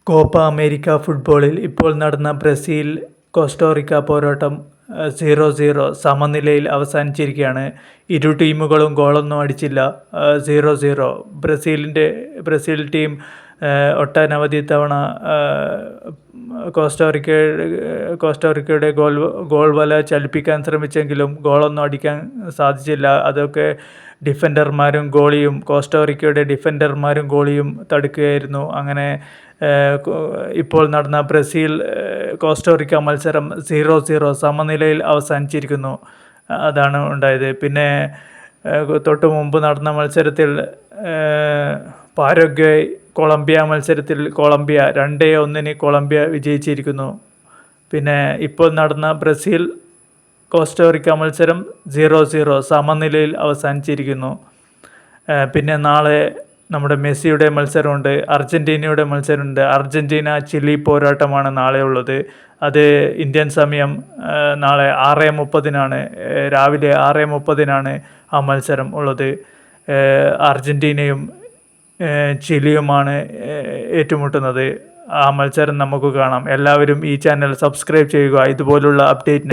Copa America ഫുട്ബോളിൽ ഇപ്പോൾ നടന്ന ബ്രസീൽ കോസ്റ്റോറിക്ക പോരാട്ടം 0-0 സമനിലയിൽ അവസാനിച്ചിരിക്കുകയാണ്. ഇരു ടീമുകളും ഗോളൊന്നും അടിച്ചില്ല. 0-0. ബ്രസീൽ ടീം ഒട്ടനവധി തവണ കോസ്റ്റോറിക്കയുടെ ഗോൾ വല ചലിപ്പിക്കാൻ ശ്രമിച്ചെങ്കിലും ഗോളൊന്നും അടിക്കാൻ സാധിച്ചില്ല. അതൊക്കെ കോസ്റ്റോറിക്കയുടെ ഡിഫൻഡർമാരും ഗോളിയും തടുക്കുകയായിരുന്നു. അങ്ങനെ ഇപ്പോൾ നടന്ന ബ്രസീൽ കോസ്റ്റോറിക്ക മത്സരം 0-0 സമനിലയിൽ അവസാനിച്ചിരിക്കുന്നു. അതാണ് ഉണ്ടായത്. പിന്നെ തൊട്ട് മുമ്പ് നടന്ന മത്സരത്തിൽ പാരഗ്വേ കൊളംബിയ മത്സരത്തിൽ കൊളംബിയ 2-1 കൊളംബിയ വിജയിച്ചിരിക്കുന്നു. പിന്നെ ഇപ്പോൾ നടന്ന ബ്രസീൽ കോസ്റ്റോറിക്ക മത്സരം 0-0 സമനിലയിൽ അവസാനിച്ചിരിക്കുന്നു. പിന്നെ നാളെ നമ്മുടെ മെസ്സിയുടെ മത്സരമുണ്ട്, അർജൻറ്റീനയുടെ മത്സരമുണ്ട്. അർജൻറ്റീന ചിലി പോരാട്ടമാണ് നാളെ ഉള്ളത്. അത് ഇന്ത്യൻ സമയം നാളെ 6:30 രാവിലെ 6:30 ആ മത്സരം ഉള്ളത്. അർജൻറ്റീനയും ചിലിയുമാണ് ഏറ്റുമുട്ടുന്നത്. ആ മത്സരം നമുക്ക് കാണാം. എല്ലാവരും ഈ ചാനൽ സബ്സ്ക്രൈബ് ചെയ്യുക ഇതുപോലുള്ള അപ്ഡേറ്റ്